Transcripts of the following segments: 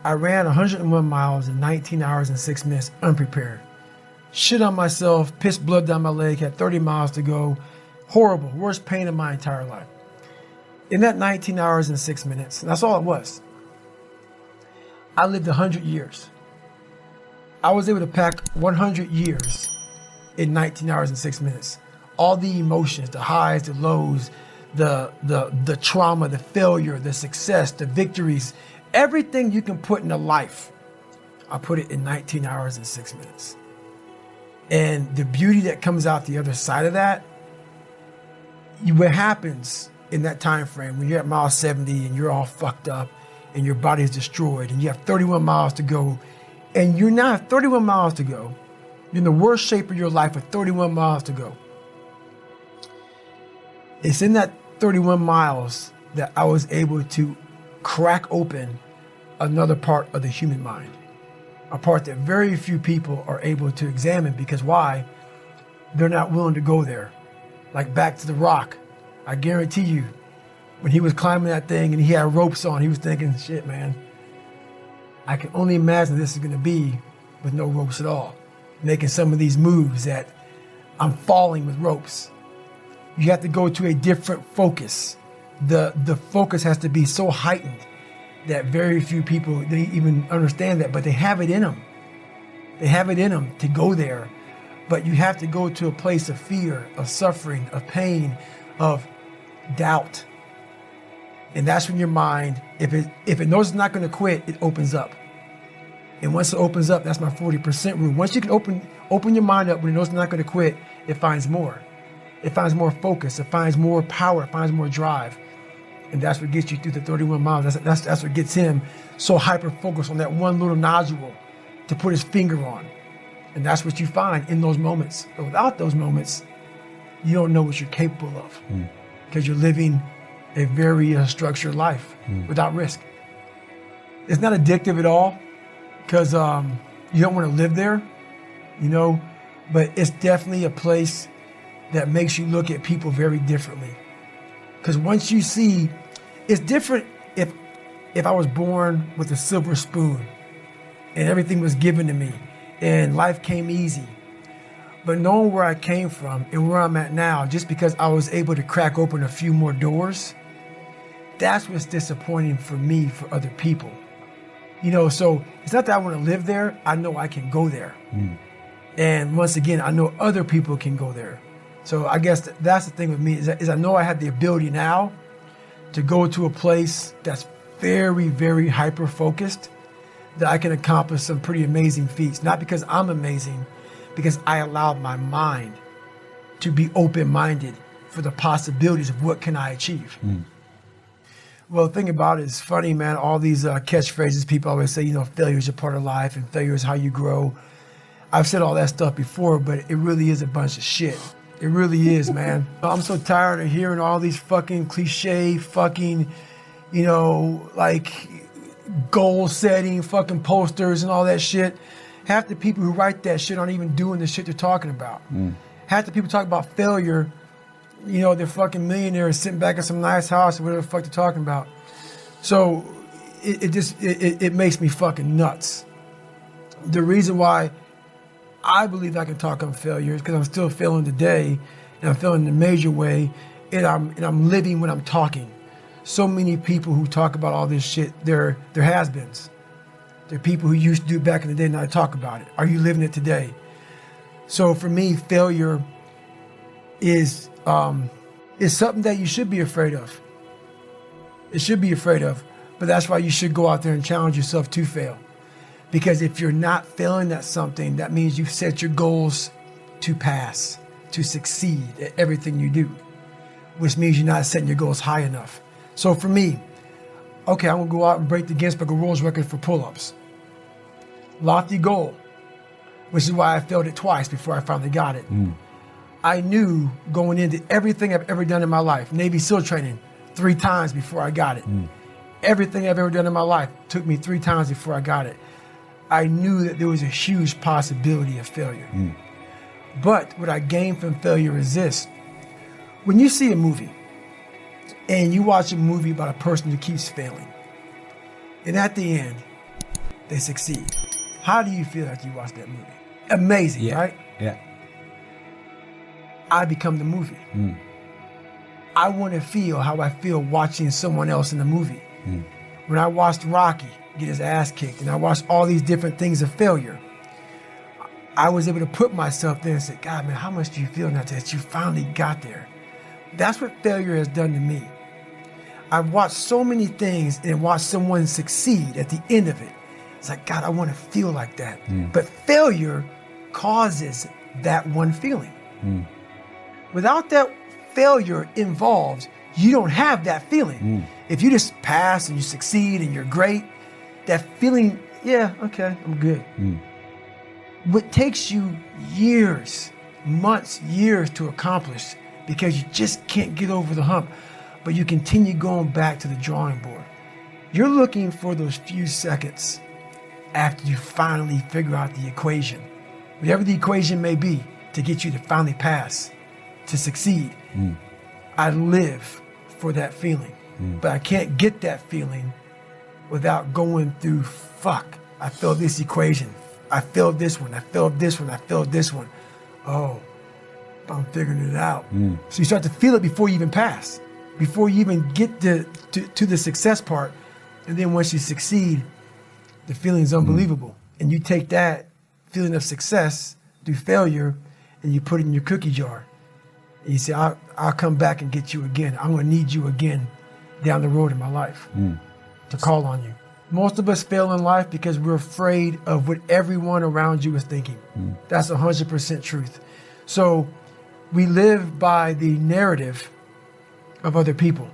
I ran 101 miles in 19 hours and 6 minutes unprepared. Shit on myself, pissed blood down my leg, had 30 miles to go. Horrible, worst pain of my entire life. In that 19 hours and 6 minutes, that's all it was. I lived 100 years. I was able to pack 100 years in 19 hours and 6 minutes. All the emotions, the highs, the lows, the trauma, the failure, the success, the victories, everything you can put in a life, I put it in 19 hours and 6 minutes. And the beauty that comes out the other side of that, what happens in that time frame when you're at mile 70 and you're all fucked up and your body is destroyed and you have 31 miles to go, and you're now at 31 miles to go, you're in the worst shape of your life with 31 miles to go. It's in that 31 miles that I was able to crack open another part of the human mind, a part that very few people are able to examine, because why? They're not willing to go there. Like back to the Rock. I guarantee you, when he was climbing that thing and he had ropes on, he was thinking, shit, man, I can only imagine this is going to be with no ropes at all. Making some of these moves that I'm falling with ropes. You have to go to a different focus. The focus has to be so heightened that very few people, they even understand that, but they have it in them. They have it in them to go there. But you have to go to a place of fear, of suffering, of pain, of doubt. And that's when your mind, if it knows it's not going to quit, it opens up. And once it opens up, that's my 40% rule. Once you can open your mind up when it knows it's not going to quit, it finds more. It finds more focus. It finds more power. It finds more drive. And that's what gets you through the 31 miles. That's what gets him so hyper-focused on that one little nodule to put his finger on. And that's what you find in those moments. But without those moments, you don't know what you're capable of, because you're living a very structured life without risk. It's not addictive at all, because you don't want to live there, you know, but it's definitely a place that makes you look at people very differently. Because once you see, it's different if I was born with a silver spoon and everything was given to me and life came easy. But knowing where I came from and where I'm at now, just because I was able to crack open a few more doors, that's what's disappointing for me, for other people. You know, so it's not that I want to live there. I know I can go there. And once again, I know other people can go there. So I guess that's the thing with me, is I know I have the ability now to go to a place that's very, very hyper-focused, that I can accomplish some pretty amazing feats. Not because I'm amazing, because I allowed my mind to be open-minded for the possibilities of what can I achieve. Well, the thing about it is funny, man, all these catchphrases people always say, you know, failure is a part of life and failure is how you grow. I've said all that stuff before, but it really is a bunch of shit. It really is, man. I'm so tired of hearing all these fucking cliche fucking, you know, like goal setting fucking posters and all that shit. Half the people who write that shit aren't even doing the shit they're talking about. Half the people talk about failure, you know, they're fucking millionaires sitting back in some nice house or whatever the fuck they're talking about. So it makes me fucking nuts. The reason why I believe I can talk on failure is because I'm still failing today, and I'm failing in a major way, and I'm living when I'm talking. So many people who talk about all this shit, they're has-beens. They're people who used to do it back in the day, and now talk about it. Are you living it today? So for me, failure is something that you should be afraid of. It should be afraid of, but that's why you should go out there and challenge yourself to fail. Because if you're not failing at something, that means you've set your goals to pass, to succeed at everything you do, which means you're not setting your goals high enough. So for me, okay, I'm gonna go out and break the Guinness Book of World Records for pull-ups. Lofty goal, which is why I failed it twice before I finally got it. I knew going into everything I've ever done in my life, Navy SEAL training 3 times before I got it. Everything I've ever done in my life took me 3 times before I got it. I knew that there was a huge possibility of failure. But what I gained from failure is this. When you see a movie and you watch a movie about a person who keeps failing, and at the end, they succeed. How do you feel after you watch that movie? Amazing, right? Yeah. I become the movie. I want to feel how I feel watching someone else in the movie. When I watched Rocky get his ass kicked and I watched all these different things of failure, I was able to put myself there and say, God, man, how much do you feel now that you finally got there? That's what failure has done to me. I've watched so many things and watched someone succeed at the end of it. It's like, God, I want to feel like that. But failure causes that one feeling. Without that failure involved, you don't have that feeling. If you just pass and you succeed and you're great, that feeling, yeah, okay, I'm good. What takes you years, months, years to accomplish because you just can't get over the hump, but you continue going back to the drawing board. You're looking for those few seconds after you finally figure out the equation, whatever the equation may be, to get you to finally pass, to succeed. I live for that feeling, but I can't get that feeling without going through, fuck, I failed this equation. I failed this one, I failed this one, I failed this one. Oh, I'm figuring it out. So you start to feel it before you even pass, before you even get to the success part. And then once you succeed, the feeling is unbelievable. And you take that feeling of success through failure and you put it in your cookie jar. And you say, I'll come back and get you again. I'm gonna need you again down the road in my life to call on you. Most of us fail in life because we're afraid of what everyone around you is thinking. That's 100% truth. So we live by the narrative of other people.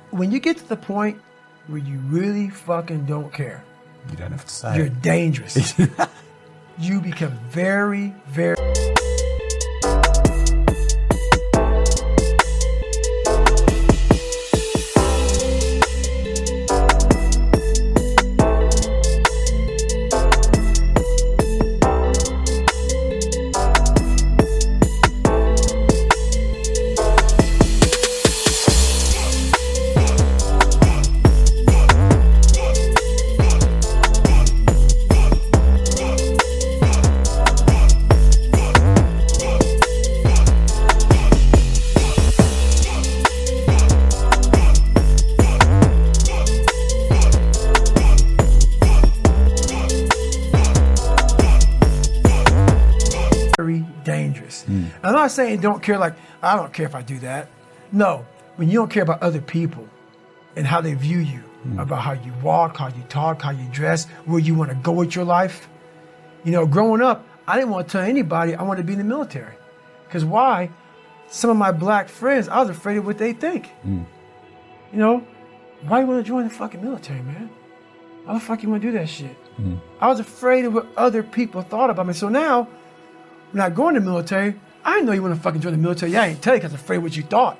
When you get to the point where you really fucking don't care, You don't have to say you're it. dangerous. You become very, very... dangerous. I'm not saying don't care like, I don't care if I do that. No, when you don't care about other people and how they view you, about how you walk, how you talk, how you dress, where you want to go with your life. You know, growing up, I didn't want to tell anybody I wanted to be in the military. Because why? Some of my black friends, I was afraid of what they think. You know, why you want to join the fucking military, man? Why the fuck you want to do that shit? I was afraid of what other people thought about me. So now, when I go in the military, I didn't know you want to fucking join the military. Yeah, I didn't tell you because I was afraid of what you thought.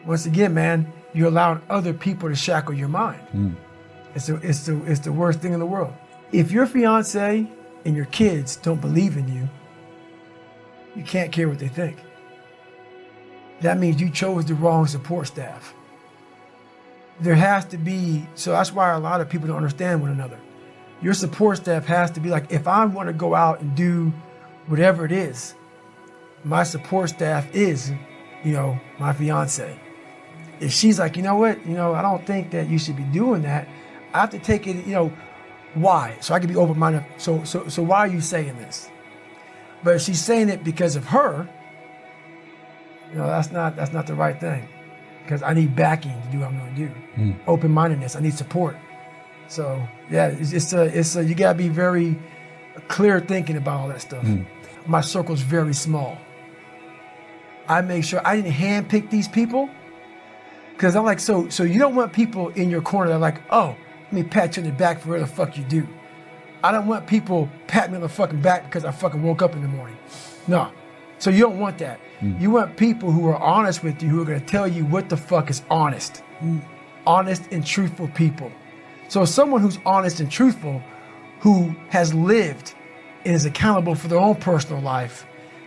Once again, man, you're allowing other people to shackle your mind. It's the worst thing in the world. If your fiance and your kids don't believe in you, you can't care what they think. That means you chose the wrong support staff. There has to be, so that's why a lot of people don't understand one another. Your support staff has to be like, if I want to go out and do whatever it is, my support staff is, you know, my fiance. If she's like, you know what, I don't think that you should be doing that, I have to take it, why? So I can be open-minded. So why are you saying this? But if she's saying it because of her, that's not the right thing. Because I need backing to do what I'm going to do. Open-mindedness. I need support. So yeah, it's you gotta be very clear thinking about all that stuff. My circle's very small. I make sure I didn't handpick these people because I'm like, so you don't want people in your corner that are like, oh, let me pat you on the back for whatever the fuck you do. I don't want people patting me on the fucking back because I fucking woke up in the morning. No. So you don't want that. You want people who are honest with you, who are going to tell you what the fuck is honest. Honest and truthful people. So someone who's honest and truthful, who has lived and is accountable for their own personal life,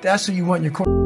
that's who you want in your corner.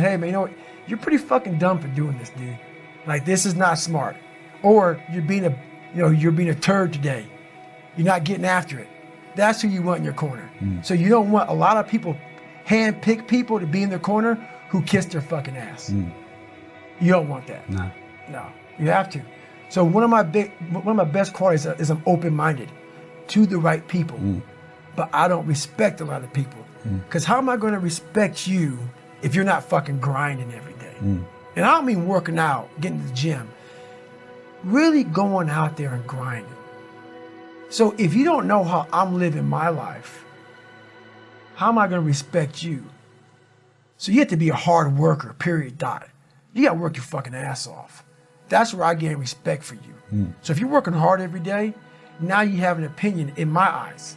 hey man, you know what? You're pretty fucking dumb for doing this, dude. Like, this is not smart. Or you're being a turd today. You're not getting after it. That's who you want in your corner. So you don't want a lot of people, hand-pick people to be in their corner who kiss their fucking ass. You don't want that. No, you have to. So one of my best qualities is I'm open-minded to the right people, but I don't respect a lot of people. Because how am I going to respect you if you're not fucking grinding every day? And I don't mean working out, getting to the gym. Really going out there and grinding. So if you don't know how I'm living my life, how am I going to respect you? So you have to be a hard worker, period, dot. You got to work your fucking ass off. That's where I gain respect for you. So if you're working hard every day, now you have an opinion in my eyes.